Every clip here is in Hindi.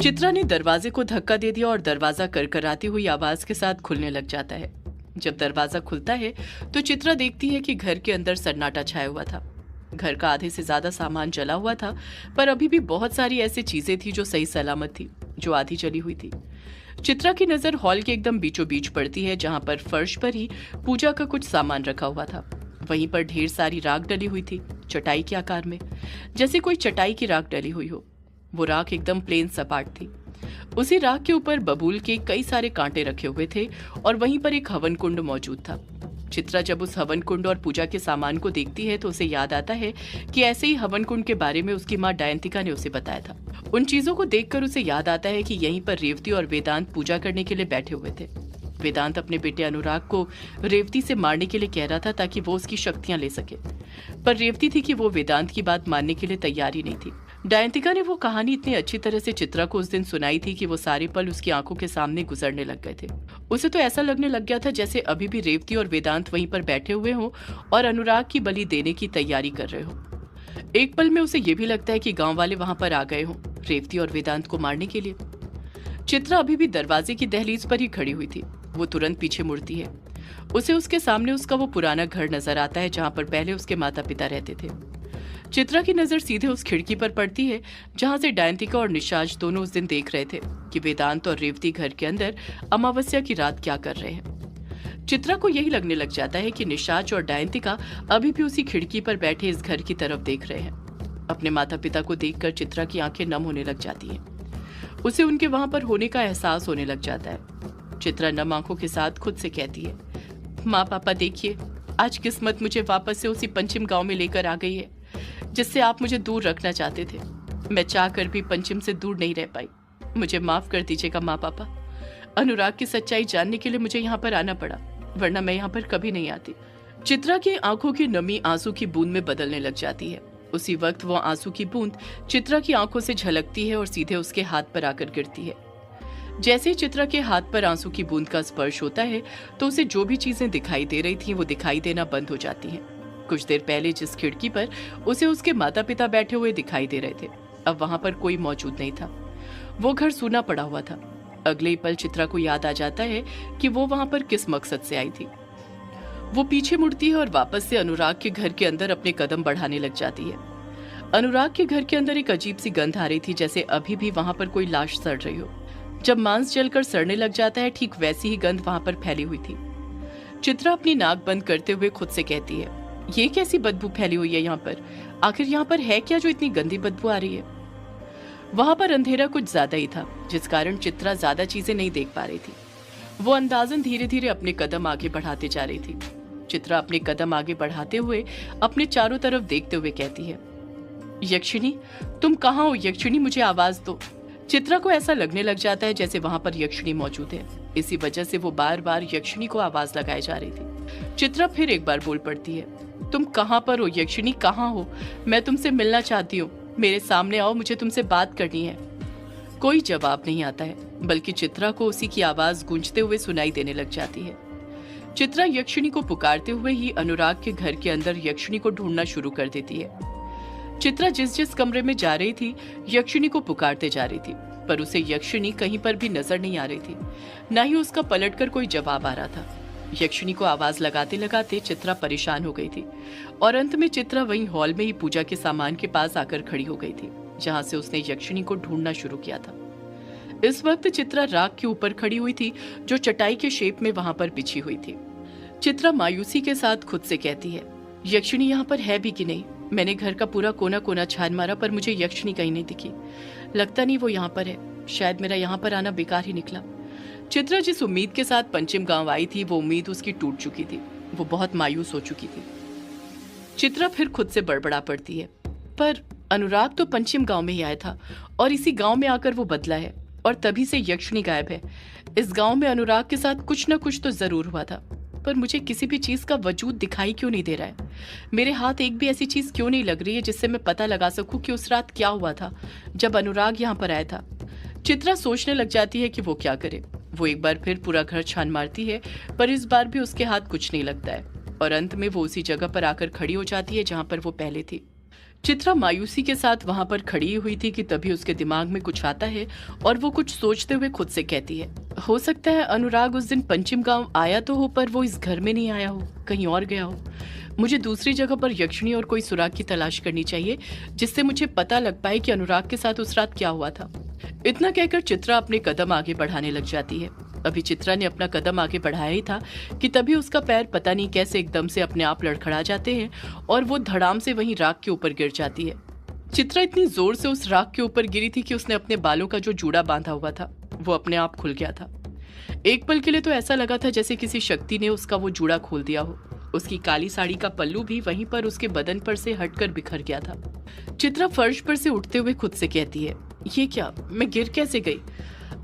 चित्रा ने दरवाजे को धक्का दे दिया और दरवाजा करकराती हुई आवाज के साथ खुलने लग जाता है। जब दरवाजा खुलता है तो चित्रा देखती है कि घर के अंदर सन्नाटा छाया हुआ था। घर का आधे से ज्यादा सामान जला हुआ था, पर अभी भी बहुत सारी ऐसी चीजें थी जो सही सलामत थी, जो आधी जली हुई थी। चित्रा की नजर हॉल के एकदम बीचों बीच पड़ती है, जहां पर फर्श पर ही पूजा का कुछ सामान रखा हुआ था। वहीं पर ढेर सारी राख डली हुई थी, चटाई के आकार में, जैसे कोई चटाई की राख डली हुई हो। वो राख एकदम प्लेन सपाट थी। उसी राख के ऊपर बबूल के कई सारे कांटे रखे हुए थे और वहीं पर एक हवन कुंड मौजूद था। चित्रा जब उस हवन कुंड और पूजा के सामान को देखती है तो उसे याद आता है कि ऐसे ही हवन कुंड के बारे में उसकी माँ डायंतिका ने उसे बताया था। उन चीजों को देखकर उसे याद आता है कि यहीं पर रेवती और वेदांत पूजा करने के लिए बैठे हुए थे। वेदांत अपने बेटे अनुराग को रेवती से मारने के लिए कह रहा था ताकि वो उसकी शक्तियां ले सके, पर रेवती थी कि वो वेदांत की बात मानने के लिए तैयार ही नहीं थी। डायंतिका ने वो कहानी इतनी अच्छी तरह से चित्रा को उस दिन सुनाई थी कि वो सारे पल उसकी आंखों के सामने गुजरने लग गए थे। उसे तो ऐसा लगने लग गया था जैसे अभी भी रेवती और वेदांत वहीं पर बैठे हुए हों और अनुराग की बलि देने की तैयारी कर रहे हो। एक पल में उसे ये भी लगता है कि गांव वाले वहां पर आ गए हों रेवती और वेदांत को मारने के लिए। चित्रा अभी भी दरवाजे की दहलीज पर ही खड़ी हुई थी। वो तुरंत पीछे मुड़ती है। उसे उसके सामने उसका वो पुराना घर नजर आता है जहां पर पहले उसके माता पिता रहते थे। चित्रा की नजर सीधे उस खिड़की पर पड़ती है जहां से डायंतिका और निशाज दोनों उस दिन देख रहे थे कि वेदांत और रेवती घर के अंदर अमावस्या की रात क्या कर रहे हैं। चित्रा को यही लगने लग जाता है कि निशाज और डायंतिका अभी भी उसी खिड़की पर बैठे इस घर की तरफ देख रहे हैं। अपने माता पिता को देखकर चित्रा की आंखें नम होने लग जाती हैं। उसे उनके वहां पर होने का एहसास होने लग जाता है। चित्रा नम आंखों के साथ खुद से कहती है, माँ पापा देखिए, आज किस्मत मुझे वापस से उसी पंचिम गांव में लेकर आ गई है जिससे आप मुझे दूर रखना चाहते थे। मैं चाहकर भी पंचिम से दूर नहीं रह पाई। मुझे माफ कर दीजिएगा माँ पापा। अनुराग की सच्चाई जानने के लिए मुझे यहाँ पर आना पड़ा, वरना मैं यहाँ पर कभी नहीं आती। चित्रा की आंखों की नमी आंसू की बूंद में बदलने लग जाती है। उसी वक्त वो आंसू की बूंद चित्रा की आंखों से झलकती है और सीधे उसके हाथ पर आकर गिरती है। जैसे ही चित्रा के हाथ पर आंसू की बूंद का स्पर्श होता है तो उसे जो भी चीजें दिखाई दे रही थी वो दिखाई देना बंद हो जाती हैं। कुछ देर पहले जिस खिड़की पर उसे उसके माता पिता बैठे हुए दिखाई दे रहे थे, अब वहां पर कोई मौजूद नहीं था। वो घर सूना पड़ा हुआ था। अगले ही पल चित्रा को याद आ जाता है कि वो वहां पर किस मकसद से आई थी। वो पीछे मुड़ती है और वापस से अनुराग के घर के अंदर अपने कदम बढ़ाने लग जाती है। अनुराग के घर के अंदर एक अजीब सी गंध आ रही थी, जैसे अभी भी वहां पर कोई लाश सड़ रही हो। जब मांस जलकर सड़ने लग जाता है, ठीक वैसी ही गंध वहां पर फैली हुई थी। चित्रा अपनी नाक बंद करते हुए खुद से कहती है, ये कैसी बदबू फैली हुई है यहाँ पर? आखिर यहाँ पर है क्या जो इतनी गंदी बदबू आ रही है? वहां पर अंधेरा कुछ ज्यादा ही था, जिस कारण चित्रा ज्यादा चीजें नहीं देख पा रही थी। वो अंदाजन धीरे धीरे अपने कदम आगे बढ़ाते जा रही थी। चित्रा अपने कदम आगे बढ़ाते हुए अपने चारों तरफ देखते हुए कहती है, यक्षिणी, तुम कहाँ हो? यक्षिणी, मुझे आवाज दो। चित्रा को ऐसा लगने लग जाता है जैसे वहां पर यक्षिणी मौजूद है। इसी वजह से वो बार बार यक्षिणी को आवाज लगाए जा रही थी। चित्रा फिर एक बार बोल पड़ती है, तुम कहाँ पर हो यक्षिणी? कहाँ हो? मैं तुमसे मिलना चाहती हूँ, मेरे सामने आओ, मुझे तुमसे बात करनी है। कोई जवाब नहीं आता है, बल्कि चित्रा को उसी की आवाज गूंजते हुए सुनाई देने लग जाती है। चित्रा यक्षिणी को पुकारते हुए ही अनुराग के घर के अंदर यक्षिणी को ढूंढना शुरू कर देती है। चित्रा जिस जिस कमरे में जा रही थी यक्षिणी को पुकारते जा रही थी, पर उसे यक्षिणी कहीं पर भी नजर नहीं आ रही थी, न ही उसका पलटकर कोई जवाब आ रहा था। यक्षिणी को आवाज लगाते लगाते चित्रा परेशान हो गई थी और अंत में चित्रा वहीं हॉल में ही पूजा के सामान के पास आकर खड़ी हो गई थी, जहां से उसने यक्षिणी को ढूंढना शुरू किया था। इस वक्त चित्रा राख के ऊपर खड़ी हुई थी, जो चटाई के शेप में वहां पर बिछी हुई थी। चित्रा मायूसी के साथ खुद से कहती है, यक्षिणी यहाँ पर है भी कि नहीं? मैंने घर का पूरा कोना कोना छान मारा, पर मुझे यक्षिणी कहीं नहीं दिखी। लगता नहीं वो यहाँ पर है। शायद मेरा यहाँ पर आना बेकार ही निकला। चित्रा जिस उम्मीद के साथ पंचिम गांव आई थी, वो उम्मीद उसकी टूट चुकी थी। वो बहुत मायूस हो चुकी थी। चित्रा फिर खुद से बड़बड़ा पड़ती है, पर अनुराग तो पंचिम गांव में ही आया था और इसी गांव में आकर वो बदला है और तभी से यक्षिणी गायब है। इस गांव में अनुराग के साथ कुछ न कुछ तो जरूर हुआ था, पर मुझे किसी भी चीज का वजूद दिखाई क्यों नहीं दे रहा है? मेरे हाथ एक भी ऐसी चीज क्यों नहीं लग रही है जिससे मैं पता लगा सकूं कि उस रात क्या हुआ था जब अनुराग यहाँ पर आया था। चित्रा सोचने लग जाती है कि वो क्या करे। वो एक बार फिर पूरा घर छान मारती है, पर इस बार भी उसके हाथ कुछ नहीं लगता है और अंत में वो उसी जगह पर आकर खड़ी हो जाती है जहां पर वो पहले थी। चित्रा मायूसी के साथ वहां पर खड़ी हुई थी कि तभी उसके दिमाग में कुछ आता है और वो कुछ सोचते हुए खुद से कहती है, हो सकता है अनुराग उस दिन पंचिम गांव आया तो हो, पर वो इस घर में नहीं आया हो, कहीं और गया हो। मुझे दूसरी जगह पर यक्षिणी और कोई सुराग की तलाश करनी चाहिए, जिससे मुझे पता लग पाए कि अनुराग के साथ उस रात क्या हुआ था। इतना कहकर चित्रा अपने कदम आगे बढ़ाने लग जाती है। अभी चित्रा ने अपना कदम आगे बढ़ाया ही था कि तभी उसका पैर पता नहीं कैसे एकदम से अपने आप लड़खड़ा जाते हैं और वो धड़ाम से वहीं राख के ऊपर गिर जाती है। चित्रा इतनी जोर से उस राख के ऊपर गिरी थी कि उसने अपने बालों का जो जूड़ा बांधा हुआ था वो अपने आप खुल गया था। एक पल के लिए तो ऐसा लगा था जैसे किसी शक्ति ने उसका वो जूड़ा खोल दिया हो। उसकी काली साड़ी का पल्लू भी वहीं पर उसके बदन पर से हटकर बिखर गया था। चित्रा फर्श पर से उठते हुए खुद से कहती है, ये क्या, मैं गिर कैसे गई?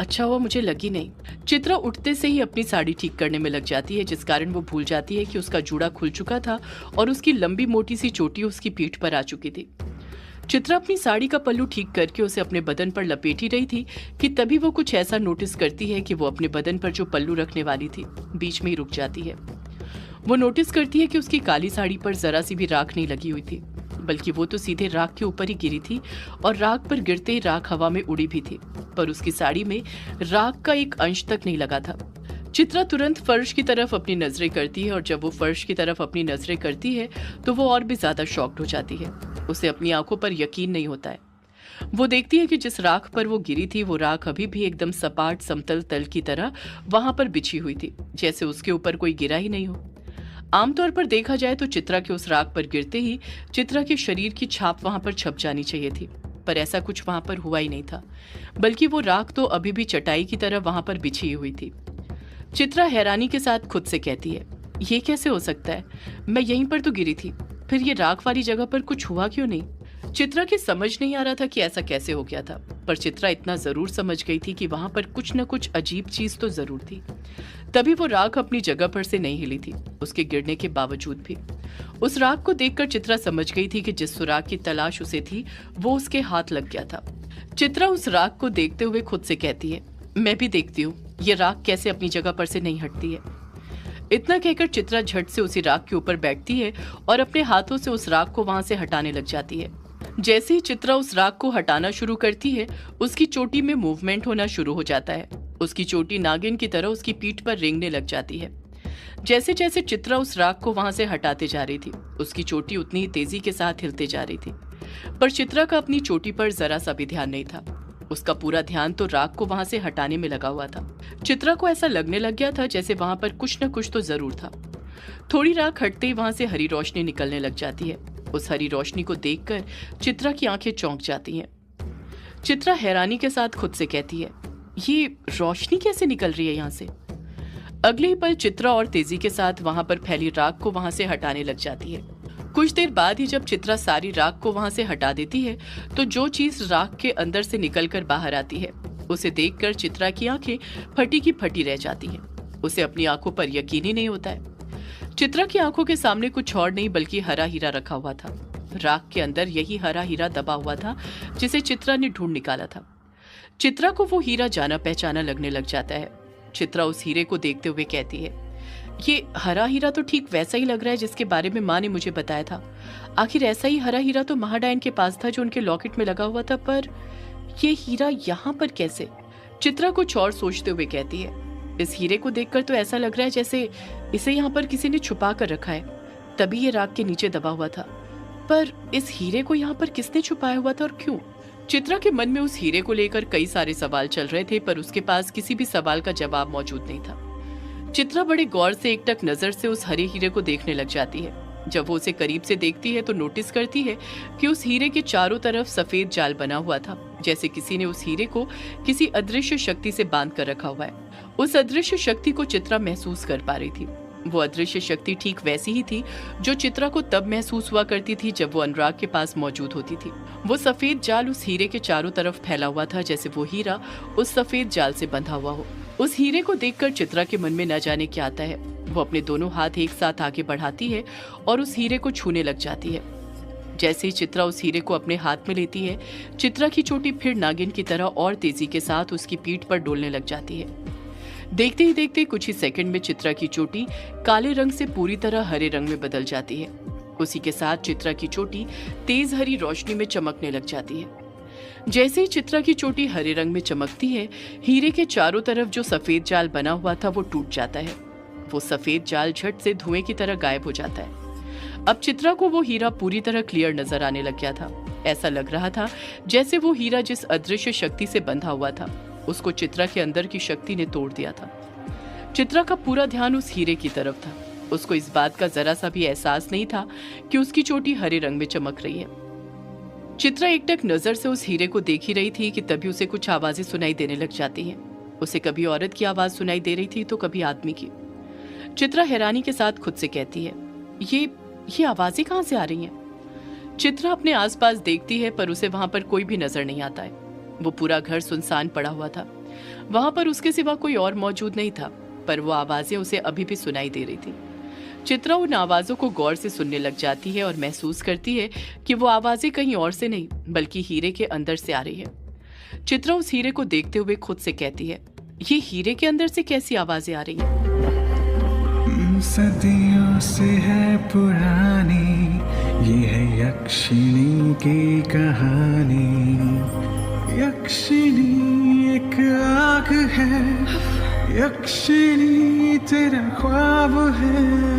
अच्छा हुआ मुझे लगी नहीं। चित्रा उठते से ही अपनी साड़ी ठीक करने में लग जाती है, जिस कारण वो भूल जाती है कि उसका जूड़ा खुल चुका था और उसकी लंबी मोटी सी चोटी उसकी पीठ पर आ चुकी थी। चित्रा अपनी साड़ी का पल्लू ठीक करके उसे अपने बदन पर लपेट ही रही थी कि तभी वो कुछ ऐसा नोटिस करती है कि वो अपने बदन पर जो पल्लू रखने वाली थी बीच में ही रुक जाती है। वो नोटिस करती है कि उसकी काली साड़ी पर जरा सी भी राख नहीं लगी हुई थी, बल्कि वो तो सीधे राख के ऊपर ही गिरी थी और राख पर गिरते ही राख हवा में उड़ी भी थी, पर उसकी साड़ी में राख का एक अंश तक नहीं लगा था। चित्रा तुरंत फर्श की तरफ अपनी नजरें करती है और जब वो फर्श की तरफ अपनी नजरें करती है तो वो और भी ज्यादा शॉक्ड हो जाती है। उसे अपनी आंखों पर यकीन नहीं होता है। वो देखती है कि जिस राख पर वो गिरी थी वो राख अभी भी एकदम सपाट समतल तल की तरह वहां पर बिछी हुई थी, जैसे उसके ऊपर कोई गिरा ही नहीं हो। आमतौर पर देखा जाए तो चित्रा के उस राख पर गिरते ही चित्रा के शरीर की छाप वहां पर छप जानी चाहिए थी, पर ऐसा कुछ वहां पर हुआ ही नहीं था, बल्कि वो राख तो अभी भी चटाई की तरह वहां पर बिछी हुई थी। चित्रा हैरानी के साथ खुद से कहती है, ये कैसे हो सकता है? मैं यहीं पर तो गिरी थी, फिर ये राख वाली जगह पर कुछ हुआ क्यों नहीं? चित्रा की समझ नहीं आ रहा था कि ऐसा कैसे हो गया था, पर चित्रा इतना जरूर समझ गई थी कि वहां पर कुछ न कुछ अजीब चीज तो जरूर थी। तभी वो राख अपनी जगह पर से नहीं हिली थी, उसके गिरने के बावजूद भी। उस राख को देखकर चित्रा समझ गई थी कि जिस सुराग की तलाश उसे थी वो उसके हाथ लग गया था। चित्रा उस राख को देखते हुए खुद से कहती है, मैं भी देखती हूँ ये राख कैसे अपनी जगह पर से नहीं हटती है। इतना कहकर चित्रा झट से उसी राख के ऊपर बैठती है और अपने हाथों से उस राख को वहां से हटाने लग जाती है। जैसे ही चित्रा उस राख को हटाना शुरू करती है, उसकी चोटी में मूवमेंट होना शुरू हो जाता है। उसकी चोटी नागिन की तरह उसकी पीठ पर रेंगने लग जाती है। जैसे जैसे चित्रा उस राख को वहां से हटाते जा रही थी, उसकी चोटी उतनी ही तेजी के साथ हिलते जा रही थी, पर चित्रा का अपनी चोटी पर जरा सा भी ध्यान नहीं था। उसका पूरा ध्यान तो राख को वहां से हटाने में लगा हुआ था। चित्रा को ऐसा लगने लग गया था जैसे वहां पर कुछ न कुछ तो जरूर था। थोड़ी राख हटते ही वहां से हरी रोशनी निकलने लग जाती है। उस हरी रोशनी को देखकर चित्रा की आंखें चौंक जाती हैं। चित्रा हैरानी के साथ खुद से कहती है, ये रोशनी कैसे निकल रही है यहाँ से? अगले ही पल चित्रा और तेजी के साथ वहां पर फैली राख को वहां से हटाने लग जाती है। कुछ देर बाद ही जब चित्रा सारी राख को वहां से हटा देती है तो जो चीज राख के अंदर से निकलकर बाहर आती है उसे देखकर चित्रा की आंखें फटी की फटी रह जाती हैं। उसे अपनी आंखों पर यकीन ही नहीं होता है। चित्रा की आंखों के सामने कुछ और नहीं बल्कि हरा हीरा रखा हुआ था। राख के अंदर यही हरा हीरा दबा हुआ था जिसे चित्रा ने ढूंढ निकाला था। चित्रा को वो हीरा जाना पहचाना लगने लग जाता है। चित्रा उस हीरे को देखते हुए कहती है, ये हरा हीरा तो ठीक वैसा ही लग रहा है जिसके बारे में माँ ने मुझे बताया था। आखिर ऐसा ही हरा हीरा तो महाडायन के पास था जो उनके लॉकेट में लगा हुआ था, पर ये हीरा यहाँ पर कैसे? चित्रा कुछ और सोचते हुए कहती है, इस हीरे को देखकर तो ऐसा लग रहा है जैसे इसे यहाँ पर किसी ने छुपा कर रखा है, तभी ये राख के नीचे दबा हुआ था। पर इस हीरे को यहाँ पर किसने छुपाया हुआ था और क्यों? चित्रा के मन में उस हीरे को लेकर कई सारे सवाल चल रहे थे, पर उसके पास किसी भी सवाल का जवाब मौजूद नहीं था। चित्रा बड़े गौर से एकटक नजर से उस हरे हीरे को देखने लग जाती है। जब वो उसे करीब से देखती है तो नोटिस करती है कि उस हीरे के चारों तरफ सफेद जाल बना हुआ था, जैसे किसी ने उस हीरे को किसी अदृश्य शक्ति से बांध कर रखा हुआ है। उस अदृश्य शक्ति को चित्रा महसूस कर पा रही थी। वो अदृश्य शक्ति ठीक वैसी ही थी जो चित्रा को तब महसूस हुआ करती थी जब वो अनुराग के पास मौजूद होती थी। वो सफेद जाल उस हीरे के चारों तरफ फैला हुआ था, जैसे वो हीरा उस सफेद जाल से बंधा हुआ हो। उस हीरे को देखकर चित्रा के मन में न जाने क्या आता है। वो अपने दोनों हाथ एक साथ आगे बढ़ाती है और उस हीरे को छूने लग जाती है। जैसे ही चित्रा उस हीरे को अपने हाथ में लेती है, चित्रा की चोटी फिर नागिन की तरह और तेजी के साथ उसकी पीठ पर डोलने लग जाती है। देखते ही देखते कुछ ही सेकंड में चित्रा की चोटी काले रंग से पूरी तरह हरे रंग में बदल जाती है उसी के साथ चित्रा की चोटी तेज हरी रोशनी में चमकने लग जाती है। जैसे ही चित्रा की चोटी हरे रंग में चमकती है, हीरे के चारों तरफ जो सफेद जाल बना हुआ था वो टूट जाता है। वो सफेद जाल झट से धुएं की तरह गायब हो जाता है। अब चित्रा को वो हीरा पूरी तरह क्लियर नजर आने लग गया था। ऐसा लग रहा था जैसे वो हीरा जिस अदृश्य शक्ति से बंधा हुआ था, उसको चित्रा के अंदर की शक्ति ने तोड़ दिया था। चित्रा का पूरा ध्यान उस हीरे की तरफ था। उसको इस बात का जरा सा भी एहसास नहीं था कि उसकी चोटी हरे रंग में चमक रही है। चित्रा एकटक नजर से उस हीरे को देख ही रही थी कि तभी उसे कुछ आवाजें सुनाई देने लग जाती हैं। उसे कभी औरत की आवाज सुनाई दे रही थी तो कभी आदमी की। चित्रा हैरानी के साथ खुद से कहती है, ये आवाजें कहां से आ रही हैं? चित्रा अपने आसपास देखती है पर उसे वहां पर कोई भी नजर नहीं आता है। वो पूरा घर सुनसान पड़ा हुआ था। वहां पर उसके सिवा कोई और मौजूद नहीं था, पर वो आवाजें उसे अभी भी सुनाई दे रही थी। चित्रा उन आवाजों को गौर से सुनने लग जाती है और महसूस करती है कि वो आवाजें कहीं और से नहीं बल्कि हीरे के अंदर से आ रही है। चित्रा उस हीरे को देखते हुए खुद से कहती है, ये हीरे के अंदर से कैसी आवाजें आ रही हैं? सदियों से है पुरानी, ये है यक्षिणी की कहानी। यक्षिणी एक आग है, यक्षिणी तेरा ख्वाब है।